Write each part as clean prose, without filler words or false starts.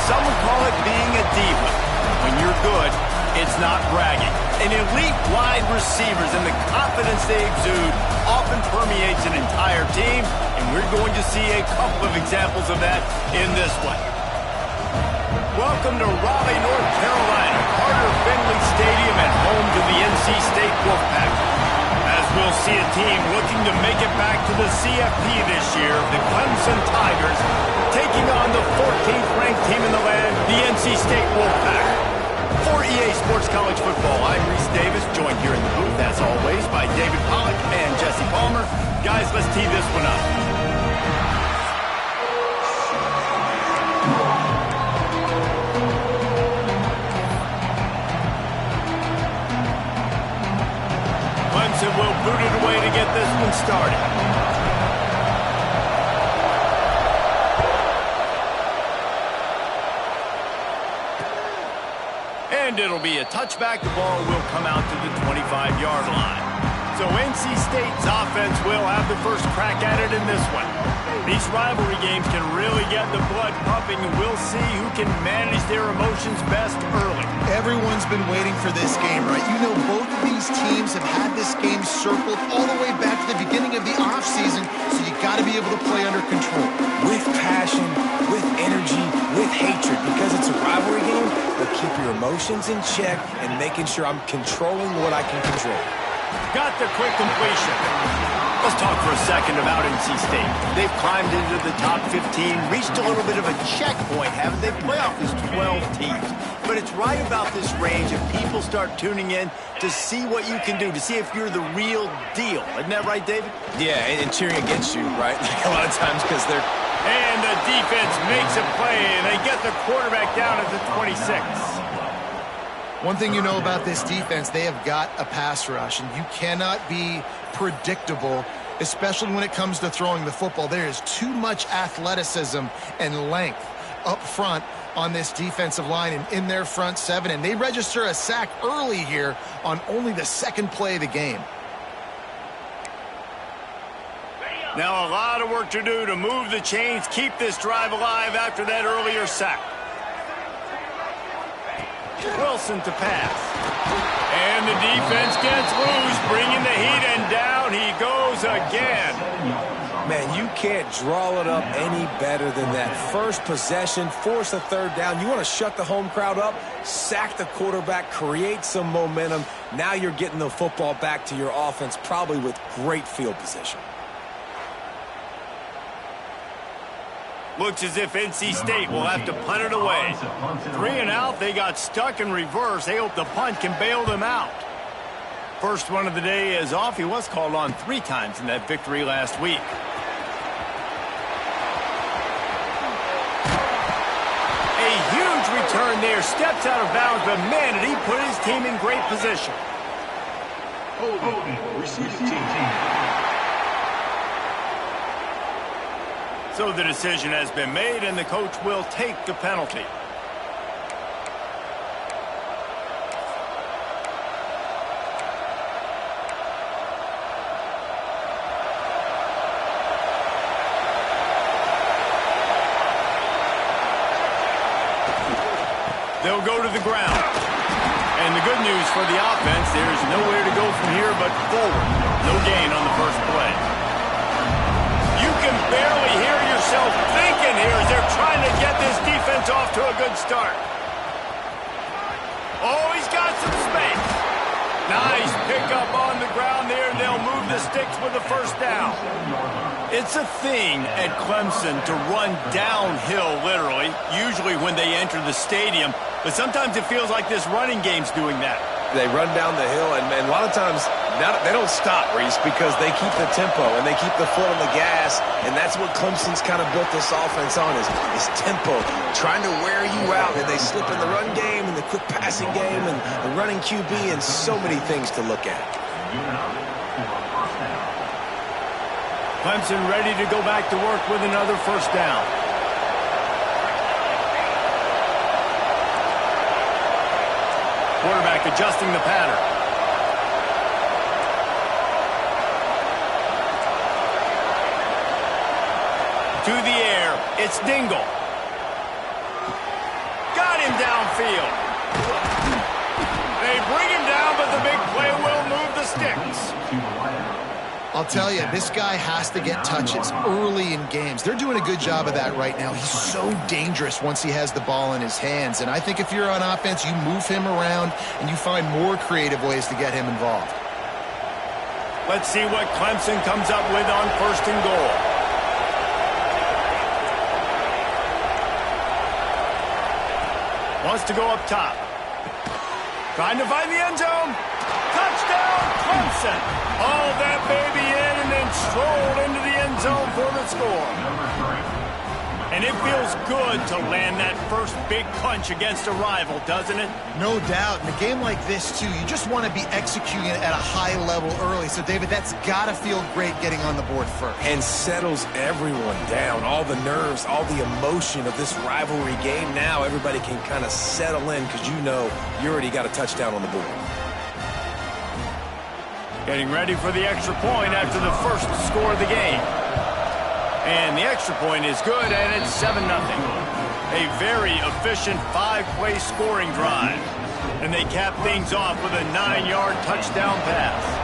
some would call it being a diva. When you're good, it's not bragging. An elite wide receivers and the confidence they exude often permeates an entire team, and we're going to see a couple of examples of that in this one. Welcome to Raleigh, North Carolina, Carter Finley Stadium and home to the NC State Wolfpack. As we'll see a team looking to make it back to the CFP this year, the Clemson Tigers taking on the 14th ranked team in the land, the NC State Wolfpack. For EA Sports College Football, I'm Reese Davis, joined here in the booth, as always, by David Pollack and Jesse Palmer. Guys, let's tee this one up. Clemson will boot it away to get this one started. And it'll be a touchback. The ball will come out to the 25-yard line. So NC State's offense will have the first crack at it in this one. These rivalry games can really get the blood pumping, and we'll see who can manage their emotions best early. Everyone's been waiting for this game, right? You know, both of these teams have had this game circled all the way back to the beginning of the offseason, so you got to be able to play under control. With passion, with energy, with hatred, because it's a rivalry game, but keep your emotions in check and making sure I'm controlling what I can control. Got the quick completion. Let's talk for a second about NC State. They've climbed into the top 15, reached a little bit of a checkpoint, haven't they? Playoff is 12 teams. But it's right about this range if people start tuning in to see what you can do, to see if you're the real deal. Isn't that right, David? Yeah, and cheering against you, right? Like a lot of times because they're... And the defense makes a play, and they get the quarterback down at the 26. One thing you know about this defense, they have got a pass rush, and you cannot be predictable, especially when it comes to throwing the football. There is too much athleticism and length up front on this defensive line and in their front seven, and they register a sack early here on only the second play of the game. Now a lot of work to do to move the chains, keep this drive alive after that earlier sack. Wilson to pass. And the defense gets loose, bringing the heat, and down he goes again. Man, you can't draw it up any better than that. First possession, force a third down. You want to shut the home crowd up, sack the quarterback, create some momentum. Now you're getting the football back to your offense, probably with great field position. Looks as if NC State will have to punt it away. 3 and out, they got stuck in reverse. They hope the punt can bail them out. First one of the day is off. He was called on 3 times in that victory last week. A huge return there. Steps out of bounds, but man, did he put his team in great position. Receiving team. So the decision has been made, and the coach will take the penalty. They'll go to the ground. And the good news for the offense, there is nowhere to go from here but forward. No gain on the first play. You can barely hear yourself thinking here as they're trying to get this defense off to a good start. Oh, he's got some space. Nice pickup on the ground there, and they'll move the sticks with the first down. It's a thing at Clemson to run downhill, literally, usually when they enter the stadium, but sometimes it feels like this running game's doing that. They run down the hill, and a lot of times they don't stop, Reese, because they keep the tempo and they keep the foot on the gas, and that's what Clemson's kind of built this offense on is tempo, trying to wear you out, and they slip in the run game and the quick passing game and the running QB and so many things to look at. Clemson ready to go back to work with another first down. Quarterback adjusting the pattern. To the air, it's Dingle. flying downfield. They bring him down, but the big play will move the sticks. I'll tell you, this guy has to get touches early in games. They're doing a good job of that right now. He's so dangerous once he has the ball in his hands. And I think if you're on offense, you move him around and you find more creative ways to get him involved. Let's see what Clemson comes up with on 1st and goal. Wants to go up top. Trying to find the end zone. Touchdown, Clemson. Oh, that baby in and then strolled into the end zone for the score. And it feels good to land that first big punch against a rival, doesn't it? No doubt. In a game like this, too, you just want to be executing it at a high level early. So, David, that's got to feel great getting on the board first. And settles everyone down. All the nerves, all the emotion of this rivalry game. Now everybody can kind of settle in because you know you already got a touchdown on the board. Getting ready for the extra point after the first score of the game. And the extra point is good, and it's 7-0. A very efficient 5-play scoring drive. And they cap things off with a 9-yard touchdown pass.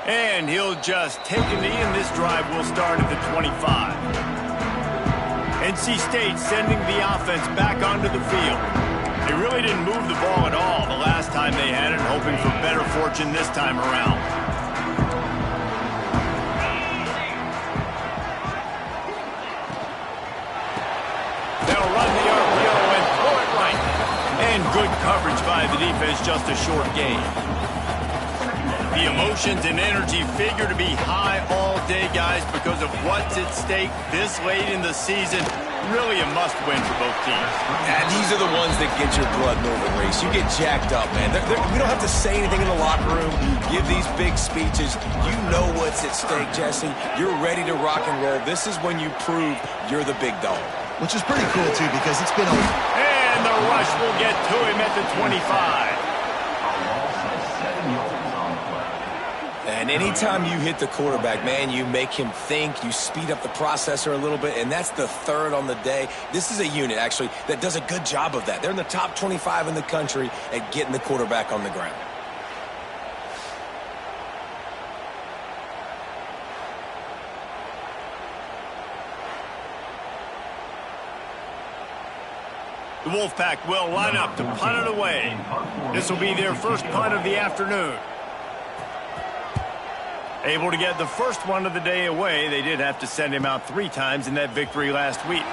And he'll just take a knee, and this drive will start at the 25. NC State sending the offense back onto the field. They really didn't move the ball at all the last time they had it, hoping for better fortune this time around. They'll run the RPO and throw it right. And good coverage by the defense, just a short gain. The emotions and energy figure to be high all day, guys, because of what's at stake this late in the season. Really a must-win for both teams. And these are the ones that get your blood moving, Reese. You get jacked up, man. We don't have to say anything in the locker room, give these big speeches. You know what's at stake, Jesse. You're ready to rock and roll. This is when you prove you're the big dog. Which is pretty cool, too, because it's been a... And the rush will get to him at the 25. And anytime you hit the quarterback, man, you make him think, you speed up the processor a little bit, and that's the third on the day. This is a unit, actually, that does a good job of that. They're in the top 25 in the country at getting the quarterback on the ground. The Wolfpack will line up to punt it away. This will be their first punt of the afternoon. Able to get the first one of the day away. They did have to send him out 3 times in that victory last week.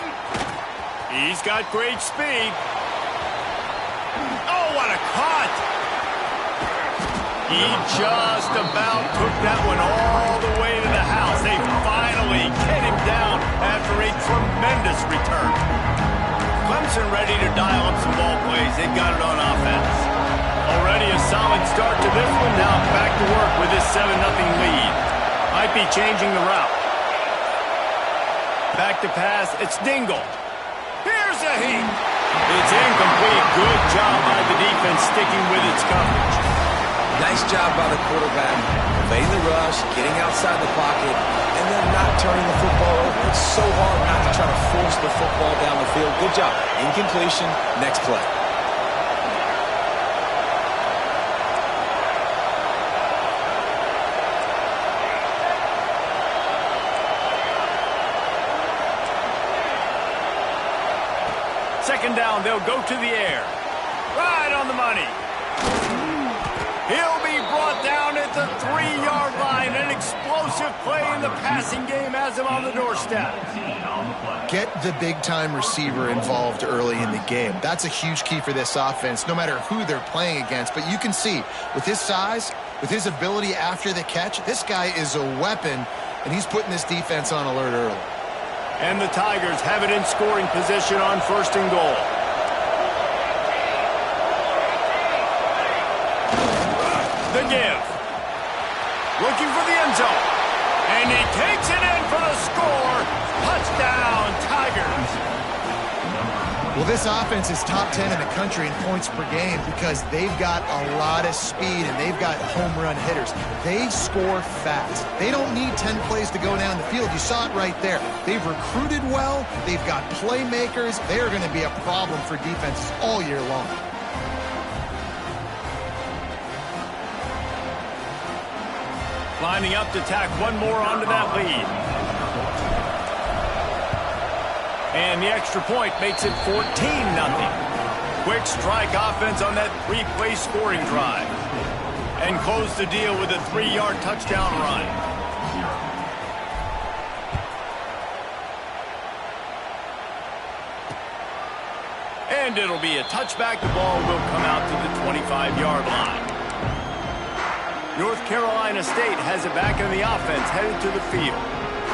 He's got great speed. Oh, what a cut! He just about took that one all the way to the house. They finally get him down after a tremendous return. Clemson ready to dial up some ball plays. They've got it on offense. Already a solid start to this one. Now back to work with this 7-0 lead. Might be changing the route. Back to pass. It's Dingle. Here's a heat. It's incomplete. Good job by the defense sticking with its coverage. Nice job by the quarterback, evading the rush, getting outside the pocket, and then not turning the football over. It's so hard not to try to force the football down the field. Good job. Incompletion. Next play. Second down, they'll go to the air. Right on the money. He'll be brought down at the 3-yard line. An explosive play in the passing game has him on the doorstep. Get the big-time receiver involved early in the game. That's a huge key for this offense, no matter who they're playing against. But you can see, with his size, with his ability after the catch, this guy is a weapon, and he's putting this defense on alert early. And the Tigers have it in scoring position on 1st and goal. The give. Looking for the end zone. And he takes it in for the score. Touchdown. Well, this offense is top 10 in the country in points per game because they've got a lot of speed and they've got home run hitters. They score fast. They don't need 10 plays to go down the field. You saw it right there. They've recruited well. They've got playmakers. They are going to be a problem for defenses all year long. Lining up to tack one more onto that lead. And the extra point makes it 14-0. Quick strike offense on that three-play scoring drive. And close the deal with a 3-yard touchdown run. And it'll be a touchback. The ball will come out to the 25-yard line. North Carolina State has it back in the offense, headed to the field.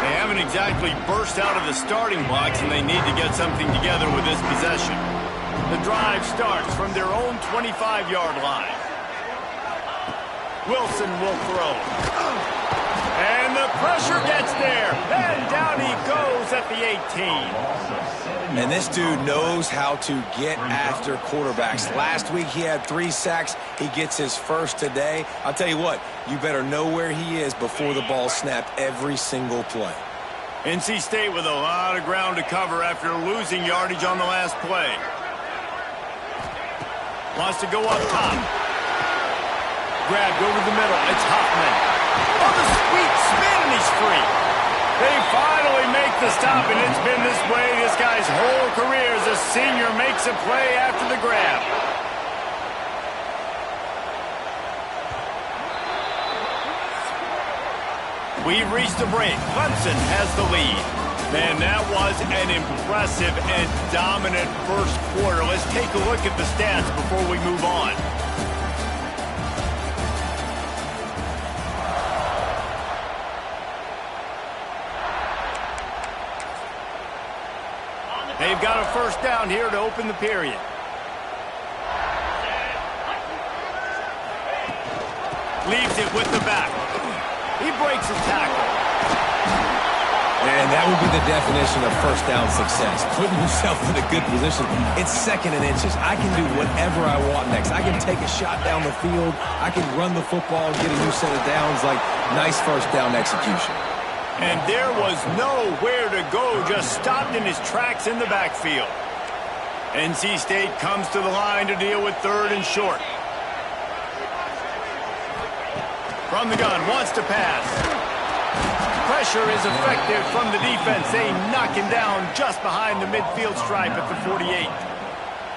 They haven't exactly burst out of the starting blocks, and they need to get something together with this possession. The drive starts from their own 25-yard line. Wilson will throw. And the pressure gets there. And down he goes at the 18. And this dude knows how to get after quarterbacks. Last week he had 3 sacks. He gets his first today. I'll tell you what, you better know where he is before the ball snapped every single play. NC State with a lot of ground to cover after losing yardage on the last play. Wants to go up top. Grabbed over the middle. It's Hoffman. On the sweet spin, and he's free. They finally make the stop, and it's been this way this guy's whole career as a senior makes a play after the grab. We've reached the break. Clemson has the lead. Man, that was an impressive and dominant first quarter. Let's take a look at the stats before we move on. They've got a first down here to open the period. Leaves it with the back. He breaks his tackle. And that would be the definition of first down success. Putting yourself in a good position. It's 2nd and inches. I can do whatever I want next. I can take a shot down the field. I can run the football and get a new set of downs. Like, nice first down execution. And there was nowhere to go, just stopped in his tracks in the backfield. NC State comes to the line to deal with 3rd and short. From the gun, wants to pass. Pressure is effective from the defense. They knock him down just behind the midfield stripe at the 48.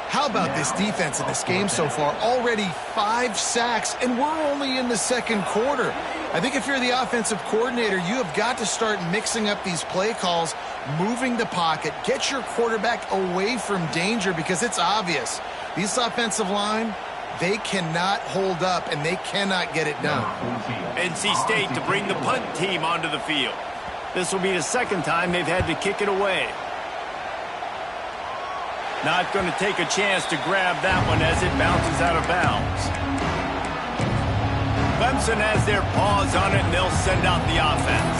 How about this defense in this game so far? Already 5 sacks, and we're only in the 2nd quarter. I think if you're the offensive coordinator, you have got to start mixing up these play calls, moving the pocket, get your quarterback away from danger because it's obvious. This offensive line, they cannot hold up, and they cannot get it done. NC State to bring the punt team onto the field. This will be the 2nd time they've had to kick it away. Not going to take a chance to grab that one as it bounces out of bounds. Clemson has their paws on it, and they'll send out the offense.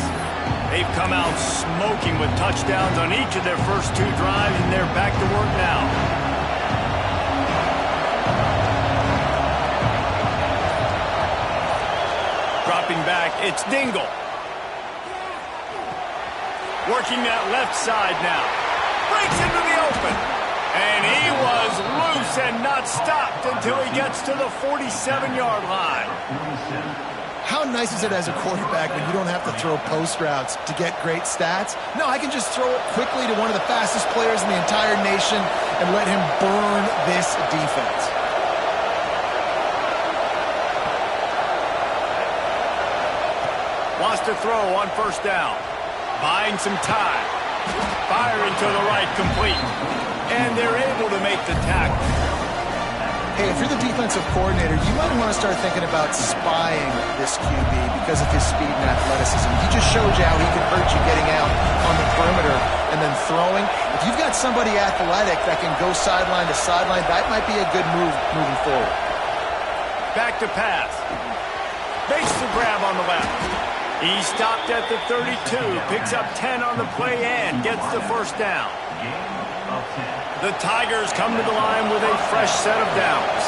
They've come out smoking with touchdowns on each of their first 2 drives, and they're back to work now. Dropping back, it's Dingle. Working that left side now. Breaks into the open. And he was loose and not stopped until he gets to the 47-yard line. How nice is it as a quarterback when you don't have to throw post routes to get great stats? No, I can just throw it quickly to one of the fastest players in the entire nation and let him burn this defense. Wants to throw on first down. Buying some time. Firing to the right, complete. And they're able to make the tackle. Hey, if you're the defensive coordinator, you might want to start thinking about spying this QB because of his speed and athleticism. He just showed you how he can hurt you getting out on the perimeter and then throwing. If you've got somebody athletic that can go sideline to sideline, that might be a good move moving forward. Back to pass. Makes the grab on the left. He stopped at the 32, picks up 10 on the play and gets the first down. The Tigers come to the line with a fresh set of downs.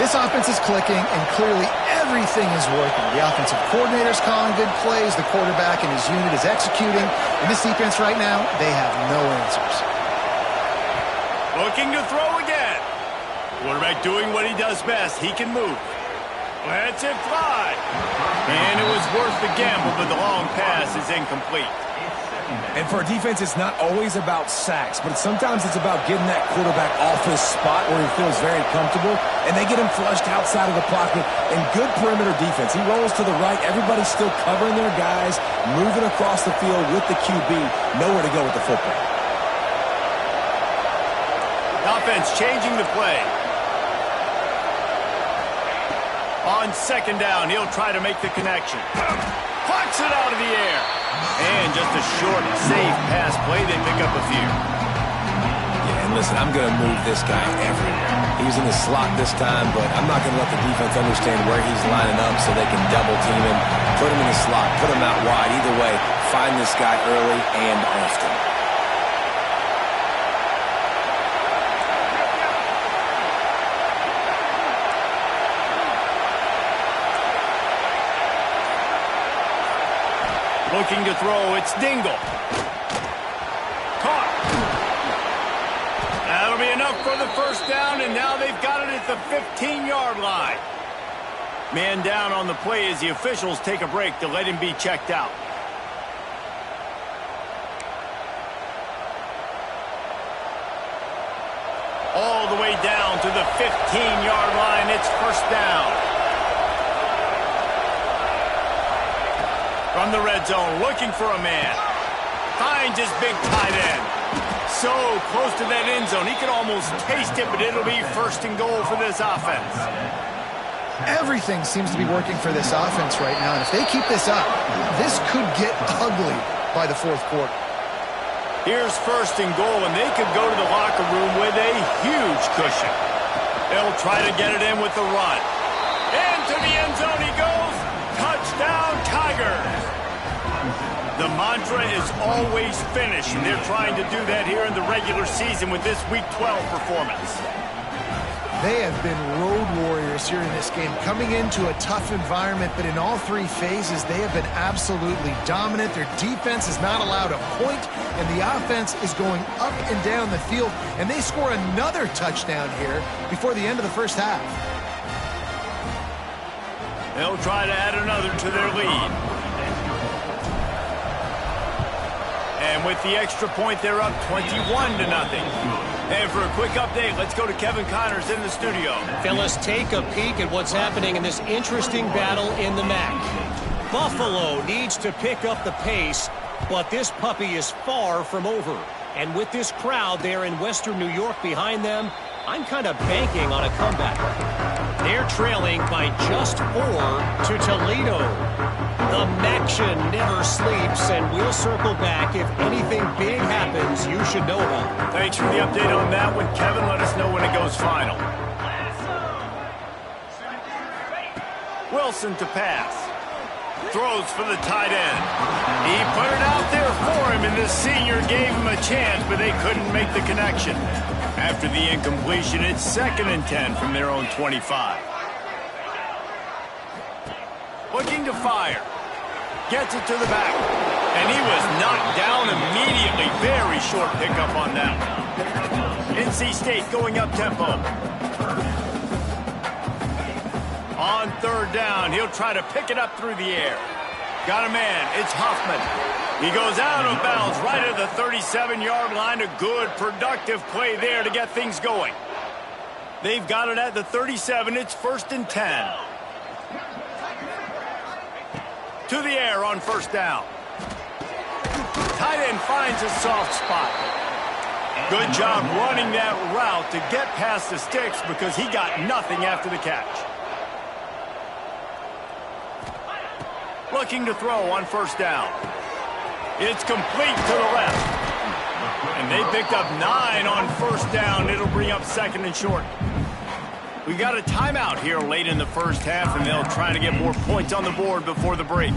This offense is clicking, and clearly everything is working. The offensive coordinator's calling good plays. The quarterback and his unit is executing. And this defense right now, they have no answers. Looking to throw again. Quarterback doing what he does best. He can move. Lets it fly. And it was worth the gamble, but the long pass is incomplete. And for a defense, it's not always about sacks, but sometimes it's about getting that quarterback off his spot where he feels very comfortable, and they get him flushed outside of the pocket. And good perimeter defense. He rolls to the right. Everybody's still covering their guys, moving across the field with the QB. Nowhere to go with the football. Offense changing the play. On second down, he'll try to make the connection. Plucks it out of the air. And just a short, safe pass play. They pick up a few. Yeah, and listen, I'm going to move this guy everywhere. He's in the slot this time, but I'm not going to let the defense understand where he's lining up so they can double team him, put him in the slot, put him out wide. Either way, find this guy early and often. Looking to throw, it's Dingle. Caught. That'll be enough for the first down, and now they've got it at the 15-yard line. Man down on the play as the officials take a break to let him be checked out. All the way down to the 15-yard line. It's first down. From the red zone, looking for a man. Finds his big tight end. So close to that end zone, he can almost taste it, but it'll be first and goal for this offense. Everything seems to be working for this offense right now, and if they keep this up, this could get ugly by the fourth quarter. Here's first and goal, and they could go to the locker room with a huge cushion. They'll try to get it in with the run. Into the end zone he goes. Touchdown, Tigers. The mantra is always finish, and they're trying to do that here in the regular season with this Week 12 performance. They have been road warriors here in this game, coming into a tough environment, but in all three phases, they have been absolutely dominant. Their defense is not allowed a point, and the offense is going up and down the field, and they score another touchdown here before the end of the first half. They'll try to add another to their lead. And with the extra point, they're up 21-0. And for a quick update, let's go to Kevin Connors in the studio. Fellas, take a peek at what's happening in this interesting battle in the MAC. Buffalo needs to pick up the pace, but this puppy is far from over. And with this crowd there in Western New York behind them, I'm kind of banking on a comeback. They're trailing by just 4 to Toledo. The Maction never sleeps, and we'll circle back if anything big happens you should know about. Thanks for the update on that one, Kevin. Let us know when it goes final. Wilson to pass. Throws for the tight end. He put it out there for him, and the senior gave him a chance, but they couldn't make the connection. After the incompletion, it's 2nd and 10 from their own 25. Looking to fire. Gets it to the back. And he was knocked down immediately. Very short pickup on that one. NC State going up tempo. On 3rd down, he'll try to pick it up through the air. Got a man. It's Hoffman. He goes out of bounds right at the 37-yard line. A good, productive play there to get things going. They've got it at the 37. It's 1st and 10. To the air on 1st down. Tight end finds a soft spot. Good job running that route to get past the sticks because he got nothing after the catch. Looking to throw on 1st down. It's complete to the left. And they picked up 9 on 1st down. It'll bring up 2nd and short. We got a timeout here late in the first half, and they'll try to get more points on the board before the break.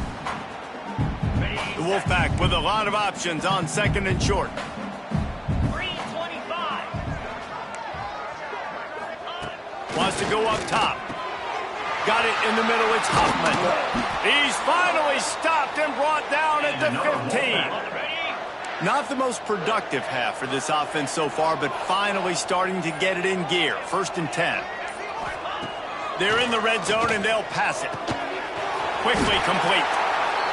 The Wolfpack with a lot of options on 2nd and short. Wants to go up top. Got it in the middle. It's Huffman. He's finally stopped and brought down at the 15. Not the most productive half for this offense so far, but finally starting to get it in gear. 1st and 10. They're in the red zone, and they'll pass it. Quickly complete.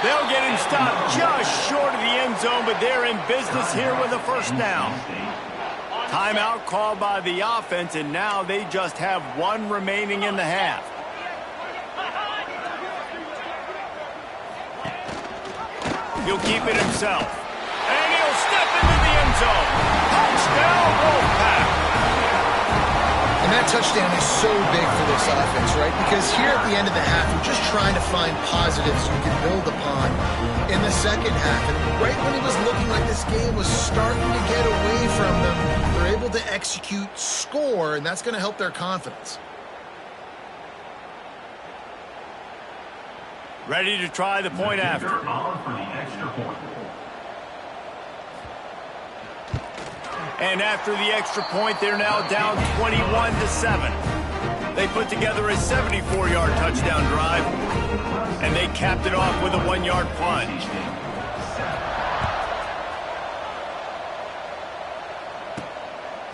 They'll get him stopped just short of the end zone, but they're in business here with a 1st down. Timeout called by the offense, and now they just have 1 remaining in the half. He'll keep it himself. And he'll step into the end zone. Touchdown, Wolfpack. And that touchdown is so big for this offense, right? Because here at the end of the half, we're just trying to find positives you can build upon in the second half. And right when it was looking like this game was starting to get away from them, they're able to execute, score, and that's going to help their confidence. Ready to try the point after. And after the extra point, they're now down 21-7. They put together a 74-yard touchdown drive, and they capped it off with a 1-yard plunge.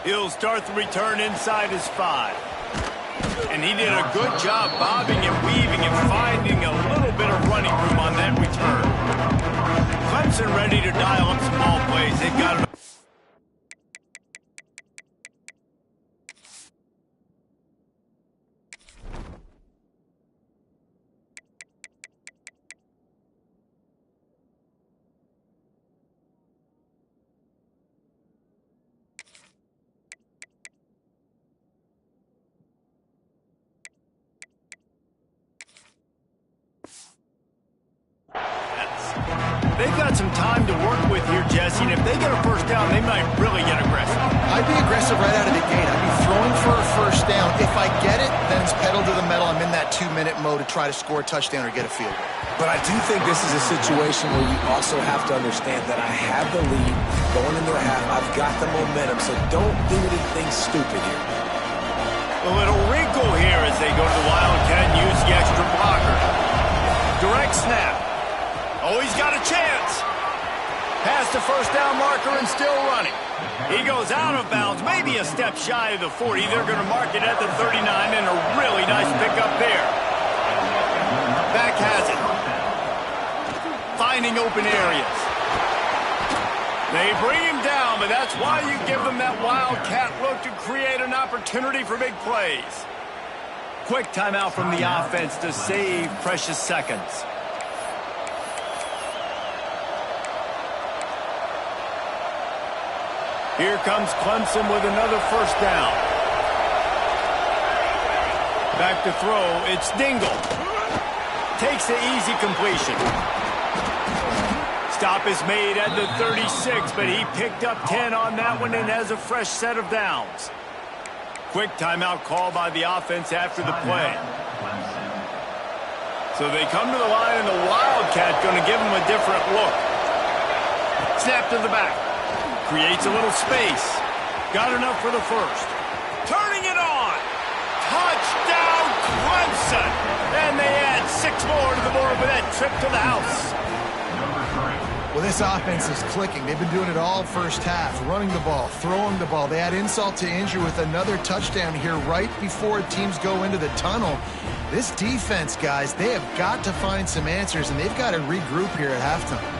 He'll start the return inside his 5. And he did a good job bobbing and weaving and finding a little bit of running room on that return. Clemson ready to dial up some ball plays. They've got it. They've got some time to work with here, Jesse, and if they get a 1st down, they might really get aggressive. I'd be aggressive right out of the gate. I'd be throwing for a 1st down. If I get it, then it's pedal to the metal. I'm in that 2-minute mode to try to score a touchdown or get a field goal. But I do think this is a situation where you also have to understand that I have the lead going into the half. I've got the momentum, so don't do anything stupid here. A little wrinkle here as they go to the Wildcat and use the extra blocker. Direct snap. Oh, he's got a chance. Past the 1st down marker and still running. He goes out of bounds, maybe a step shy of the 40. They're going to mark it at the 39, and a really nice pickup there. Back has it. Finding open areas. They bring him down, but that's why you give them that Wildcat look to create an opportunity for big plays. Quick timeout from the offense to save precious seconds. Here comes Clemson with another 1st down. Back to throw, it's Dingle. Takes the easy completion. Stop is made at the 36, but he picked up 10 on that one and has a fresh set of downs. Quick timeout call by the offense after the play. So they come to the line, and the Wildcat going to give them a different look. Snap to the back. Creates a little space. Got enough for the 1st. Turning it on. Touchdown, Clemson. And they add 6 more to the board with that trip to the house. Well, this offense is clicking. They've been doing it all 1st half. Running the ball, throwing the ball. They add insult to injury with another touchdown here right before teams go into the tunnel. This defense, guys, they have got to find some answers, and they've got to regroup here at halftime.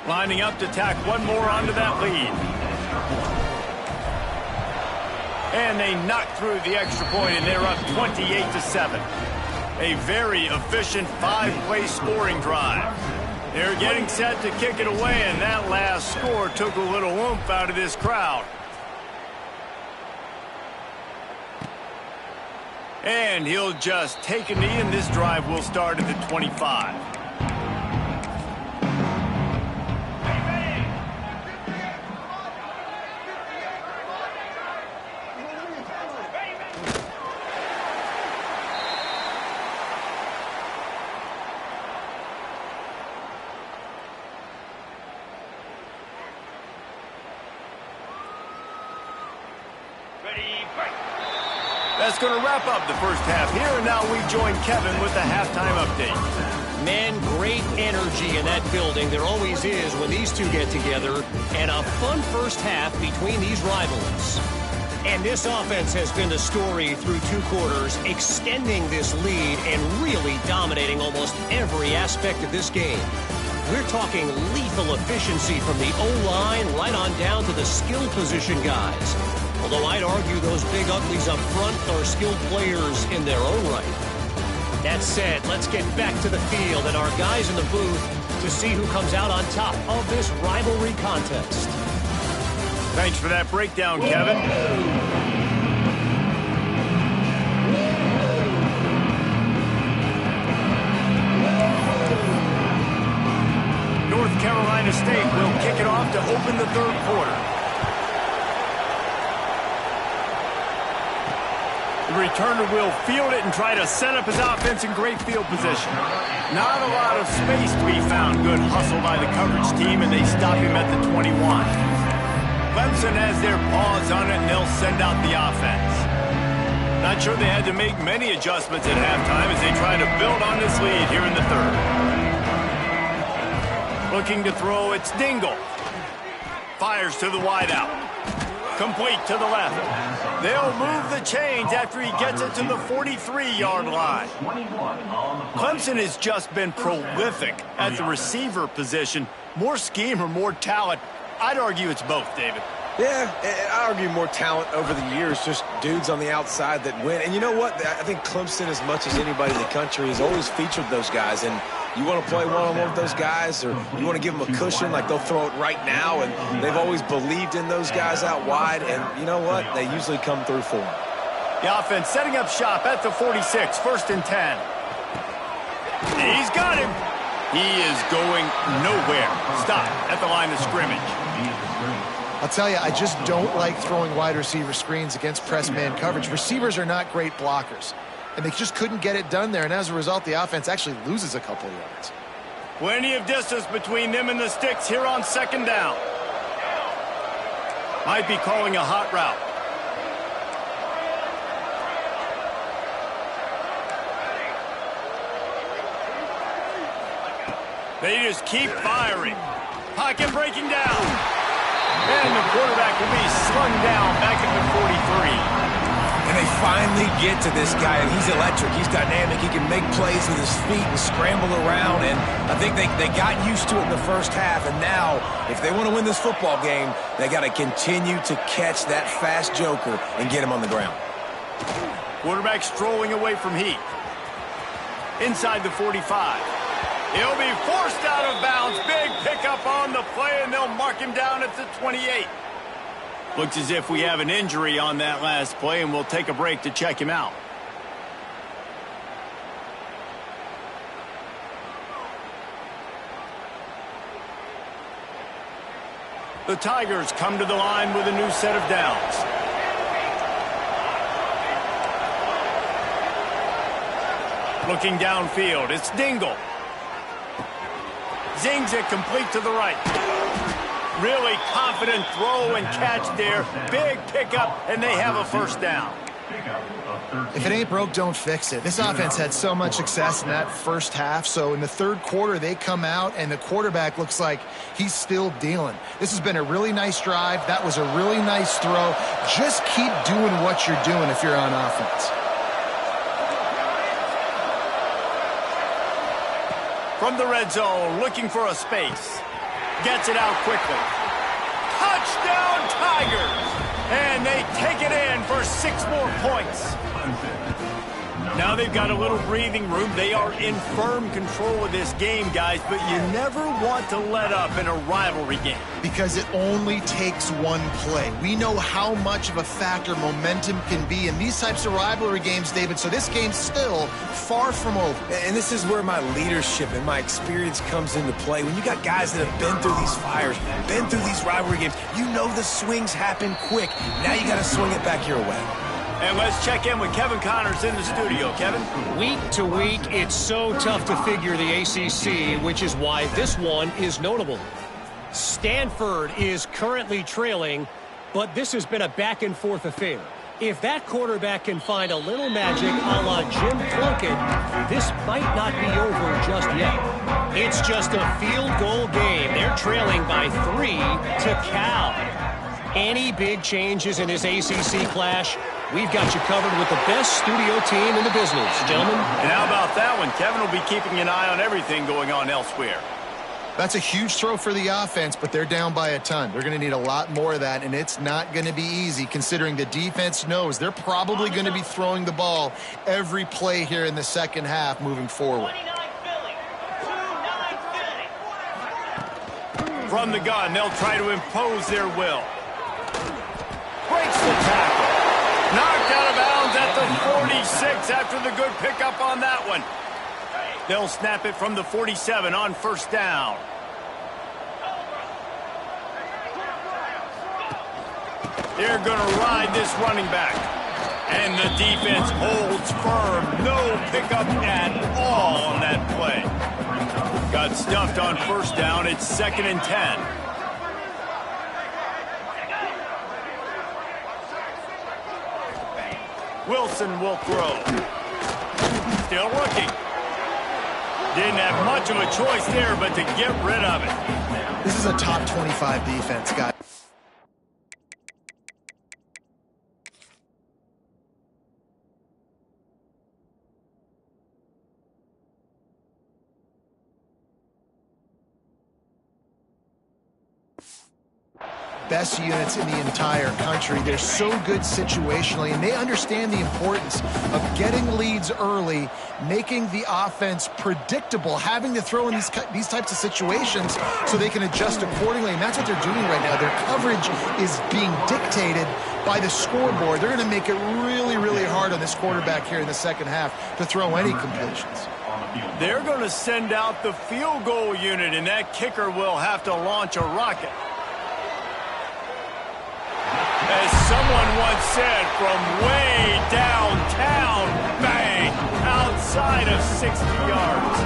Lining up to tack 1 more onto that lead. And they knock through the extra point, and they're up 28-7. A very efficient 5-play scoring drive. They're getting set to kick it away, and that last score took a little oomph out of this crowd. And he'll just take a knee, and this drive will start at the 25. That's going to wrap up the first half here, and now we join Kevin with the halftime update. Man, great energy in that building. There always is when these two get together, and a fun first half between these rivals. And this offense has been the story through 2 quarters, extending this lead and really dominating almost every aspect of this game. We're talking lethal efficiency from the O-line right on down to the skill position guys. Although I'd argue those big uglies up front are skilled players in their own right. That said, let's get back to the field and our guys in the booth to see who comes out on top of this rivalry contest. Thanks for that breakdown, Kevin. North Carolina State will kick it off to open the third quarter. The returner will field it and try to set up his offense in great field position. Not a lot of space to be found. Good hustle by the coverage team, and they stop him at the 21. Clemson has their paws on it, and they'll send out the offense. Not sure they had to make many adjustments at halftime as they try to build on this lead here in the third. Looking to throw, it's Dingle. Fires to the wideout. Complete to the left. They'll move the chains after he gets it to the 43-yard line. Clemson has just been prolific at the receiver position. More scheme or more talent? I'd argue it's both, David. Yeah, I argue more talent over the years, just dudes on the outside that win. And you know what? I think Clemson, as much as anybody in the country, has always featured those guys. And you want to play one-on-one with those guys, or you want to give them a cushion, like they'll throw it right now. And they've always believed in those guys out wide. And you know what? They usually come through for them. The offense setting up shop at the 46, 1st and 10. He's got him. He is going nowhere. Stop at the line of scrimmage. I'll tell you, I just don't like throwing wide receiver screens against press man coverage. Receivers are not great blockers, and they just couldn't get it done there, and as a result, the offense actually loses a couple of yards. Plenty of distance between them and the sticks here on 2nd down. Might be calling a hot route. They just keep firing. Pocket breaking down. And the quarterback will be slung down back at the 43. And they finally get to this guy, and he's electric. He's dynamic. He can make plays with his feet and scramble around. And I think they got used to it in the first half. And now, if they want to win this football game, they got to continue to catch that fast joker and get him on the ground. Quarterback strolling away from Heath. Inside the 45. He'll be forced out of bounds. Big pickup on the play, and they'll mark him down at the 28. Looks as if we have an injury on that last play, and we'll take a break to check him out. The Tigers come to the line with a new set of downs. Looking downfield, it's Dingle. Zings it complete to the right. Really confident throw and catch there. Big pickup, and they have a 1st down. If it ain't broke, don't fix it. This offense had so much success in that first half, so in the third quarter, they come out, and the quarterback looks like he's still dealing. This has been a really nice drive. That was a really nice throw. Just keep doing what you're doing if you're on offense. From the red zone, looking for a space. Gets it out quickly. Touchdown, Tigers! And they take it in for 6 more points. Now they've got a little breathing room. They are in firm control of this game, guys, but you never want to let up in a rivalry game. Because it only takes one play. We know how much of a factor momentum can be in these types of rivalry games, David, so this game's still far from over. And this is where my leadership and my experience comes into play. When you got guys that have been through these fires, been through these rivalry games, you know the swings happen quick. Now you got to swing it back your way. And let's check in with Kevin Connors in the studio. Kevin? Week to week, it's so tough to figure the ACC, which is why this one is notable. Stanford is currently trailing, but this has been a back-and-forth affair. If that quarterback can find a little magic a la Jim Plunkett, this might not be over just yet. It's just a field goal game. They're trailing by 3 to Cal. Any big changes in this ACC clash? We've got you covered with the best studio team in the business, gentlemen. And how about that one? Kevin will be keeping an eye on everything going on elsewhere. That's a huge throw for the offense, but they're down by a ton. They're going to need a lot more of that, and it's not going to be easy considering the defense knows they're probably going to be throwing the ball every play here in the second half moving forward. From the gun, they'll try to impose their will. Breaks the tackle. Knocked out of bounds at the 46 after the good pickup on that one. They'll snap it from the 47 on first down. They're going to ride this running back. And the defense holds firm. No pickup at all on that play. Got stuffed on first down. It's 2nd and 10. Wilson will throw. Still looking. Didn't have much of a choice there, but to get rid of it. This is a top 25 defense, guys. Best units in the entire country. They're so good situationally, and they understand the importance of getting leads early, making the offense predictable, having to throw in these types of situations so they can adjust accordingly, and that's what they're doing right now. Their coverage is being dictated by the scoreboard. They're going to make it really, really hard on this quarterback here in the second half to throw any completions. They're going to send out the field goal unit, and that kicker will have to launch a rocket. As someone once said, from way downtown, bang, outside of 60 yards.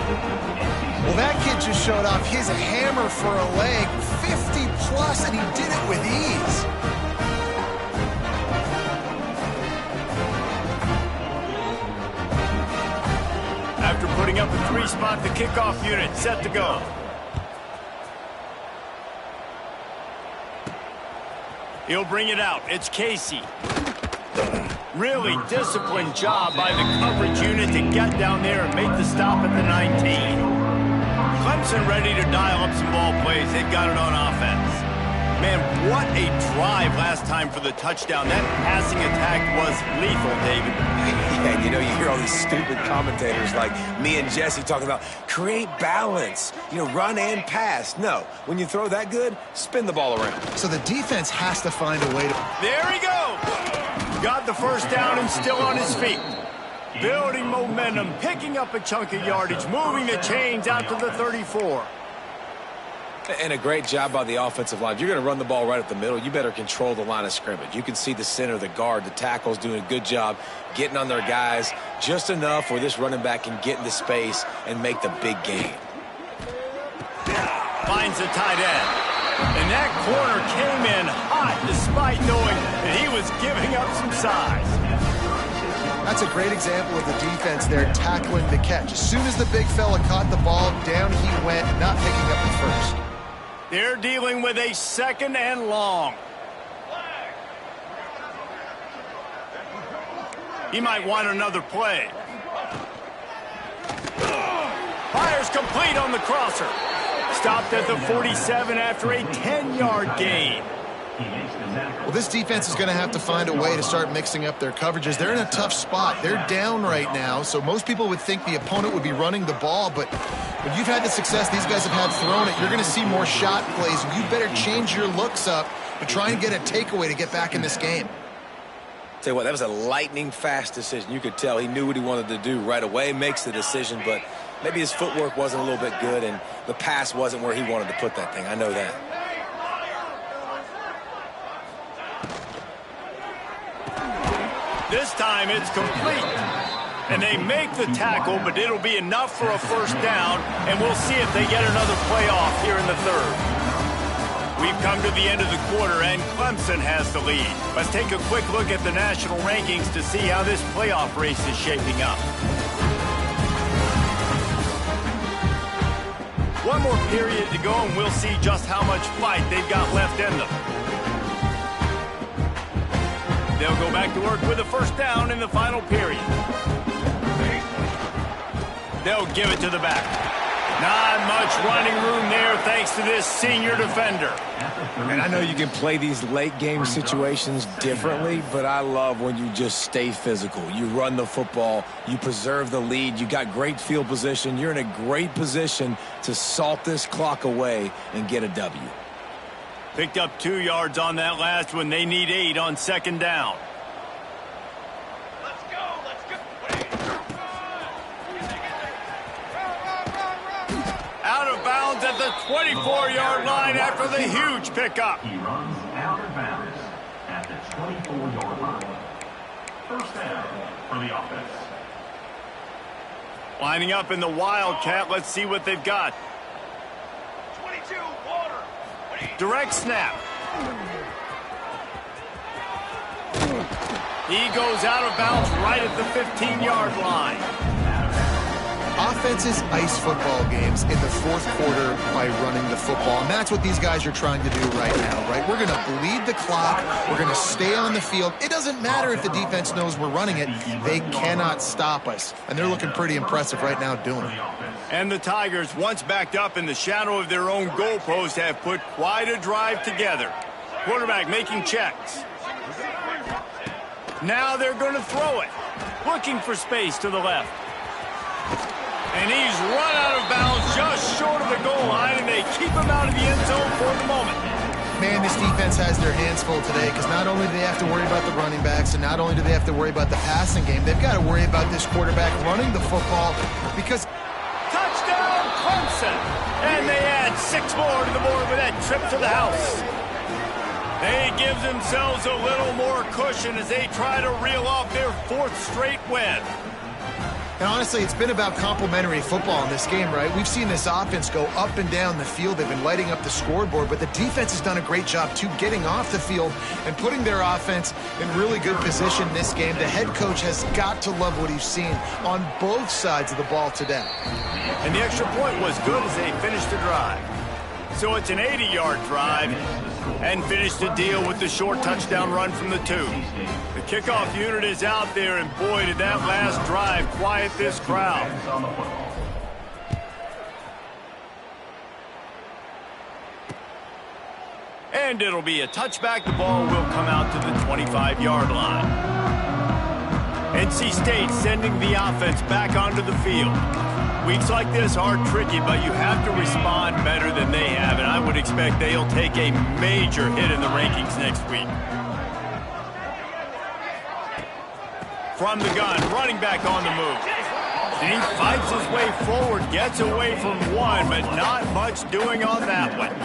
Well, that kid just showed off his hammer for a leg, 50 plus, and he did it with ease. After putting up a 3-spot, the kickoff unit set to go. He'll bring it out. It's Casey. Really disciplined job by the coverage unit to get down there and make the stop at the 19. Clemson ready to dial up some ball plays. They've got it on offense. Man, what a drive last time for the touchdown. That passing attack was lethal, David. Yeah, you know, you hear all these stupid commentators like me and Jesse talking about create balance, run and pass. No, when you throw that good, spin the ball around. So the defense has to find a way to... There he goes! Got the first down and still on his feet. Building momentum, picking up a chunk of yardage, moving the chains out to the 34. And a great job by the offensive line. If you're going to run the ball right up the middle, you better control the line of scrimmage. You can see the center, the guard, the tackles doing a good job getting on their guys just enough where this running back can get into space and make the big gain. Finds the tight end. And that corner came in hot despite knowing that he was giving up some size. That's a great example of the defense there tackling the catch. As soon as the big fella caught the ball, down he went, not picking up the first. They're dealing with a 2nd and long. He might want another play. Fires complete on the crosser. Stopped at the 47 after a 10-yard gain. Well, this defense is going to have to find a way to start mixing up their coverages. They're in a tough spot. They're down right now, so most people would think the opponent would be running the ball, but when you've had the success these guys have had throwing it, you're going to see more shot plays, and you better change your looks up to try and get a takeaway to get back in this game. Tell you what, that was a lightning-fast decision. You could tell he knew what he wanted to do right away, makes the decision, but maybe his footwork wasn't a little bit good, and the pass wasn't where he wanted to put that thing. I know that. This time it's complete. And they make the tackle, but it'll be enough for a first down, and we'll see if they get another play off here in the third. We've come to the end of the quarter, and Clemson has the lead. Let's take a quick look at the national rankings to see how this playoff race is shaping up. One more period to go, and we'll see just how much fight they've got left in them. They'll go back to work with a first down in the final period. They'll give it to the back. Not much running room there thanks to this senior defender. And I know you can play these late game situations differently, but I love when you just stay physical. You run the football, you preserve the lead, you got great field position, you're in a great position to salt this clock away and get a W. Picked up 2 yards on that last one. They need 8 on second down. Out of bounds at the 24-yard line after the huge pickup. He runs out of bounds at the 24-yard line. First down for the offense. Lining up in the Wildcat. Let's see what they've got. 22, water. Direct snap. He goes out of bounds right at the 15-yard line. Offenses ice football games in the fourth quarter by running the football, and that's what these guys are trying to do right now, right? We're going to bleed the clock. We're going to stay on the field. It doesn't matter if the defense knows we're running it. They cannot stop us, and they're looking pretty impressive right now doing it. And the Tigers, once backed up in the shadow of their own goalpost, have put quite a drive together. Quarterback making checks. Now they're going to throw it. Looking for space to the left. And he's run out of bounds just short of the goal line, and they keep him out of the end zone for the moment. Man, this defense has their hands full today because not only do they have to worry about the running backs and not only do they have to worry about the passing game, they've got to worry about this quarterback running the football because... Touchdown, Clemson! And they add 6 more to the board with that trip to the house. They give themselves a little more cushion as they try to reel off their 4th straight win. And honestly, it's been about complementary football in this game, right? We've seen this offense go up and down the field. They've been lighting up the scoreboard, but the defense has done a great job, too, getting off the field and putting their offense in really good position in this game. The head coach has got to love what he's seen on both sides of the ball today. And the extra point was good as they finished the drive. So it's an 80-yard drive and finish the deal with the short touchdown run from the 2. The kickoff unit is out there, and boy, did that last drive quiet this crowd. And it'll be a touchback. The ball will come out to the 25-yard line. NC State sending the offense back onto the field. Weeks like this are tricky, but you have to respond better than they have, and I would expect they'll take a major hit in the rankings next week. From the gun, running back on the move. And he fights his way forward, gets away from one, but not much doing on that one.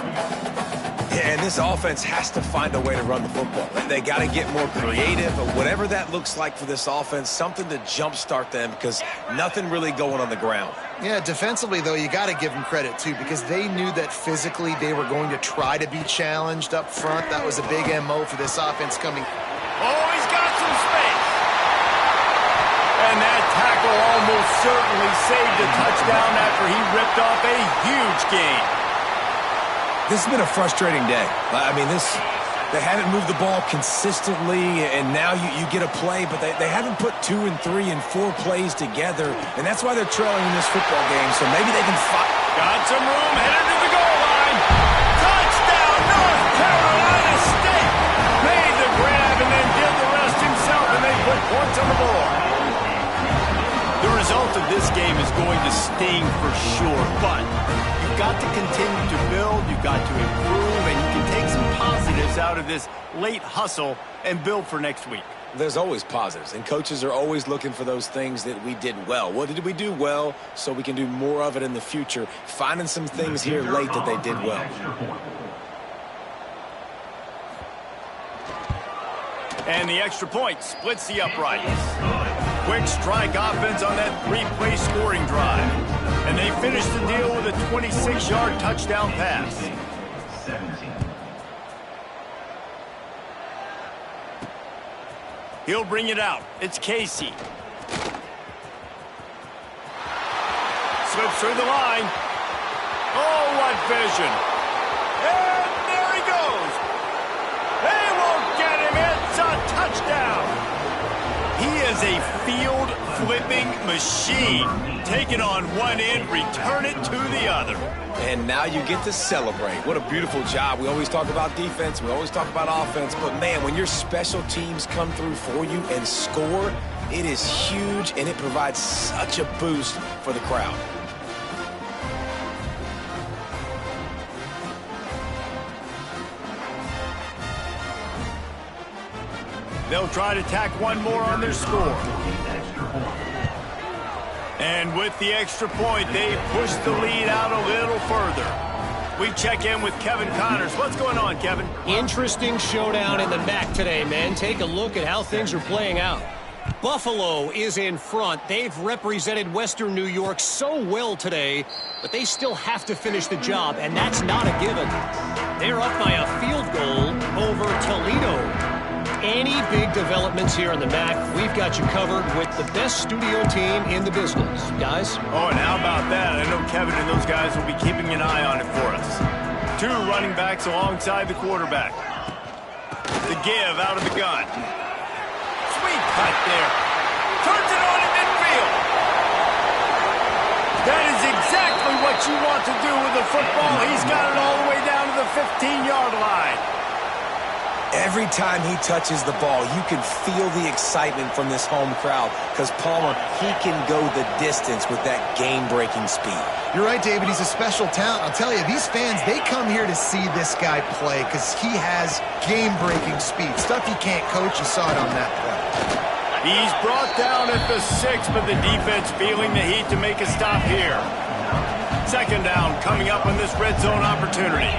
Yeah, and this offense has to find a way to run the football. They got to get more creative, but whatever that looks like for this offense, something to jumpstart them because nothing really going on the ground. Yeah, defensively, though, you got to give them credit, too, because they knew that physically they were going to try to be challenged up front. That was a big MO for this offense coming. Oh, he's got some space. And that tackle almost certainly saved a touchdown after he ripped off a huge gain. This has been a frustrating day. I mean, they haven't moved the ball consistently, and now you get a play, but they haven't put 2 and 3 and 4 plays together, and that's why they're trailing in this football game, so maybe they can fight. Got some room, headed to the goal line. Touchdown, North Carolina State. Made the grab and then did the rest himself, and they put points on the board. The result of this game is going to sting for sure, but you've got to continue to build, you've got to improve, and you can take some positives out of this late hustle and build for next week. There's always positives, and coaches are always looking for those things that we did well. What did we do well so we can do more of it in the future? Finding some things here late that they did well. And the extra point splits the uprights. Quick strike offense on that 3-play scoring drive. And they finish the deal with a 26-yard touchdown pass. He'll bring it out. It's Casey. Slips through the line. Oh, what vision. And there he goes. They won't get him. It's a touchdown. He is a field-flipping machine. Take it on one end, return it to the other. And now you get to celebrate. What a beautiful job. We always talk about defense. We always talk about offense. But, man, when your special teams come through for you and score, it is huge, and it provides such a boost for the crowd. They'll try to tack one more on their score. And with the extra point, they push the lead out a little further. We check in with Kevin Connors. What's going on, Kevin? Interesting showdown in the MAC today, man. Take a look at how things are playing out. Buffalo is in front. They've represented Western New York so well today, but they still have to finish the job, and that's not a given. They're up by a field goal over Toledo. Any big developments here in the MAC, we've got you covered with the best studio team in the business. Guys? Oh, and how about that? I know Kevin and those guys will be keeping an eye on it for us. Two running backs alongside the quarterback. The give out of the gun. Sweet cut there. Turns it on in midfield. That is exactly what you want to do with the football. He's got it all the way down to the 15-yard line. Every time he touches the ball, you can feel the excitement from this home crowd because, Palmer, he can go the distance with that game-breaking speed. You're right, David. He's a special talent. I'll tell you, these fans, they come here to see this guy play because he has game-breaking speed. Stuff you can't coach. You saw it on that play. He's brought down at the 6, but the defense feeling the heat to make a stop here. Second down coming up on this red zone opportunity.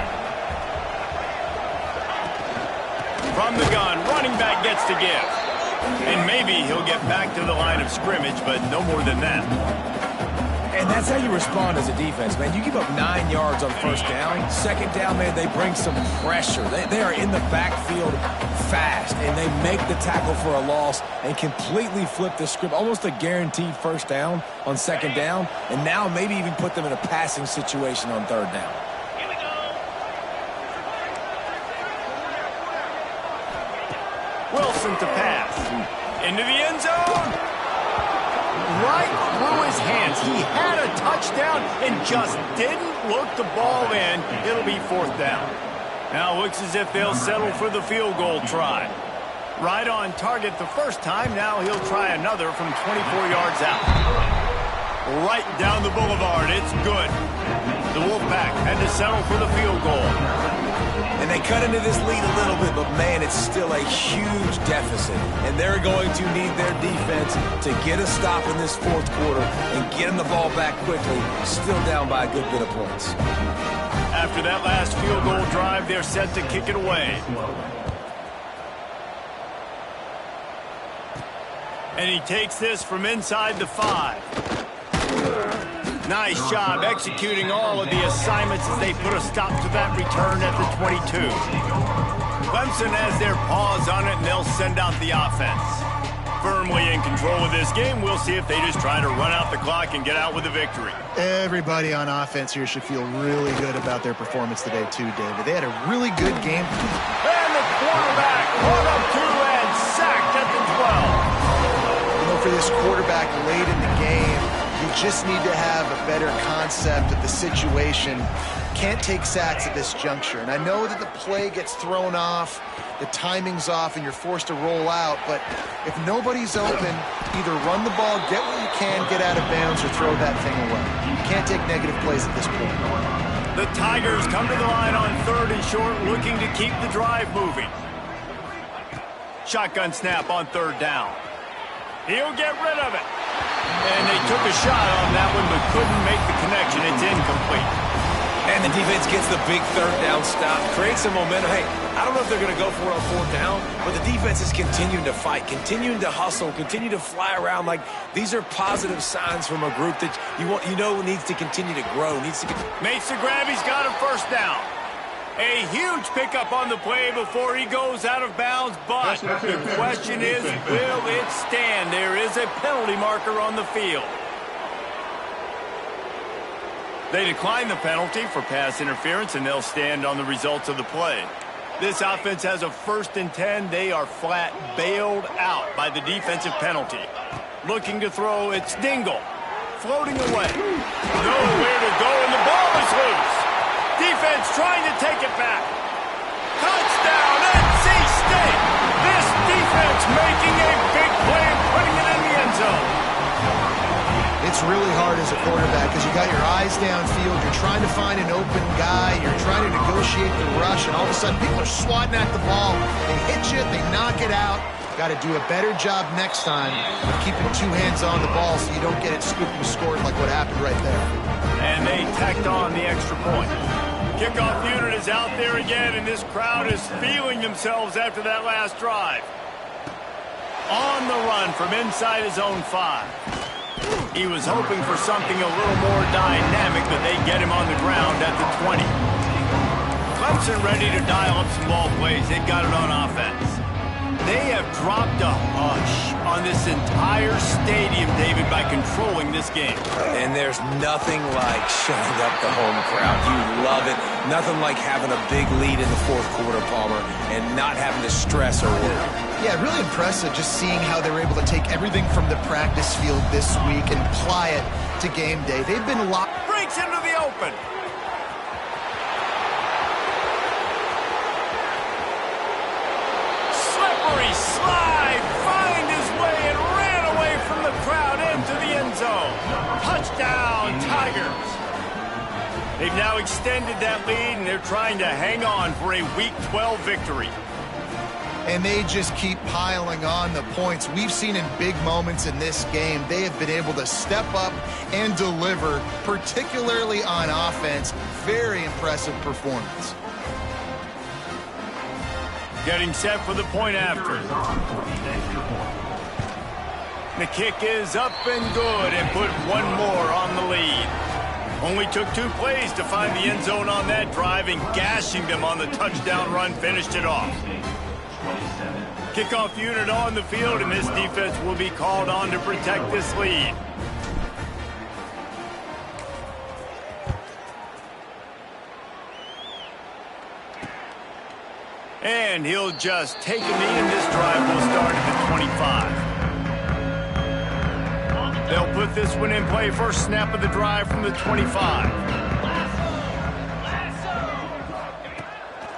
From the gun, running back gets to give. And maybe he'll get back to the line of scrimmage, but no more than that. And that's how you respond as a defense, man. You give up 9 yards on first down. Second down, man, they bring some pressure. They are in the backfield fast, and they make the tackle for a loss and completely flip the script. Almost a guaranteed first down on second down, and now maybe even put them in a passing situation on third down. Wilson to pass. Into the end zone. Right through his hands. He had a touchdown and just didn't look the ball in. It'll be fourth down. Now looks as if they'll settle for the field goal try. Right on target the first time. Now he'll try another from 24 yards out. Right down the boulevard. It's good. The Wolfpack had to settle for the field goal. And they cut into this lead a little bit, but, man, it's still a huge deficit. And they're going to need their defense to get a stop in this fourth quarter and get them the ball back quickly, still down by a good bit of points. After that last field goal drive, they're set to kick it away. And he takes this from inside the 5. Nice job executing all of the assignments as they put a stop to that return at the 22. Clemson has their paws on it, and they'll send out the offense. Firmly in control of this game. We'll see if they just try to run out the clock and get out with a victory. Everybody on offense here should feel really good about their performance today, too, David. They had a really good game. And the quarterback caught up to and sacked at the 12. You know, for this quarterback late in the game, you just need to have a better concept of the situation. Can't take sacks at this juncture. And I know that the play gets thrown off, the timing's off, and you're forced to roll out. But if nobody's open, either run the ball, get what you can, get out of bounds, or throw that thing away. You can't take negative plays at this point. The Tigers come to the line on third and short, looking to keep the drive moving. Shotgun snap on third down. He'll get rid of it. And they took a shot on that one, but couldn't make the connection. It's incomplete. And the defense gets the big third down stop, creates some momentum. Hey, I don't know if they're going to go for it on fourth down, but the defense is continuing to fight, continuing to hustle, continue to fly around. Like, these are positive signs from a group that you know needs to continue to grow. Makes the grab. He's got a first down. A huge pickup on the play before he goes out of bounds, but the question is, will it stand? There is a penalty marker on the field. They decline the penalty for pass interference, and they'll stand on the results of the play. This offense has a 1st and 10. They are flat bailed out by the defensive penalty. Looking to throw, it's Dingle. Floating away. Nowhere to go, and the ball is loose. Defense trying to take it back. Touchdown, NC State. This defense making a big play and putting it in the end zone. It's really hard as a quarterback because you got your eyes downfield. You're trying to find an open guy. You're trying to negotiate the rush, and all of a sudden people are swatting at the ball. They hit you. They knock it out. Got to do a better job next time of keeping 2 hands on the ball so you don't get it scooped and scored like what happened right there. And they tacked on the extra point. Kickoff unit is out there again, and this crowd is feeling themselves after that last drive. On the run from inside his own 5. He was hoping for something a little more dynamic, but they get him on the ground at the 20. Clemson ready to dial up some ball plays. They've got it on offense. They have dropped a hush on this entire stadium, David, by controlling this game. And there's nothing like shutting up the home crowd. You love it. Nothing like having a big lead in the 4th quarter, Palmer, and not having to stress or worry. Yeah, really impressive just seeing how they were able to take everything from the practice field this week and apply it to game day. They've been locked. Breaks into the open. Slippery slide. Find his way and ran away from the crowd into the end zone. Touchdown, Tigers. They've now extended that lead, and they're trying to hang on for a Week 12 victory. And they just keep piling on the points. We've seen in big moments in this game, they have been able to step up and deliver, particularly on offense. Very impressive performance. Getting set for the point after. The kick is up and good and put one more on the lead. Only took 2 plays to find the end zone on that drive, and gashing them on the touchdown run finished it off. Kickoff unit on the field, and this defense will be called on to protect this lead. And he'll just take a knee, and this drive will start at the 25. They'll put this one in play. First snap of the drive from the 25.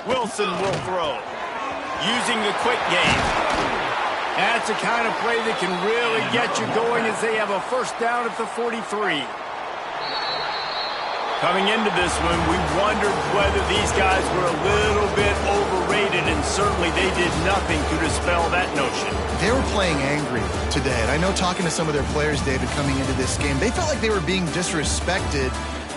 Wilson will throw. Using the quick game. That's the kind of play that can really get you going as they have a first down at the 43. Coming into this one, we wondered whether these guys were a little bit overrated, and certainly they did nothing to dispel that notion. They were playing angry today, and I know talking to some of their players, David, coming into this game, they felt like they were being disrespected.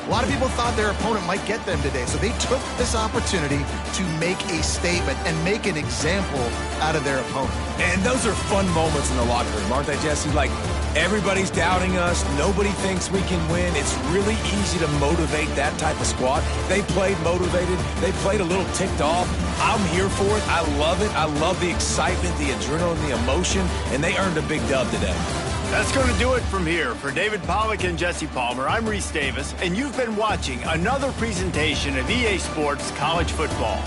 A lot of people thought their opponent might get them today, so they took this opportunity to make a statement and make an example out of their opponent. And those are fun moments in the locker room, aren't they, Jesse? Like, everybody's doubting us. Nobody thinks we can win. It's really easy to motivate that type of squad. They played motivated. They played a little ticked off. I'm here for it. I love it. I love the excitement, the adrenaline, the emotion, and they earned a big dub today. That's going to do it from here. For David Pollack and Jesse Palmer, I'm Reese Davis, and you've been watching another presentation of EA Sports College Football.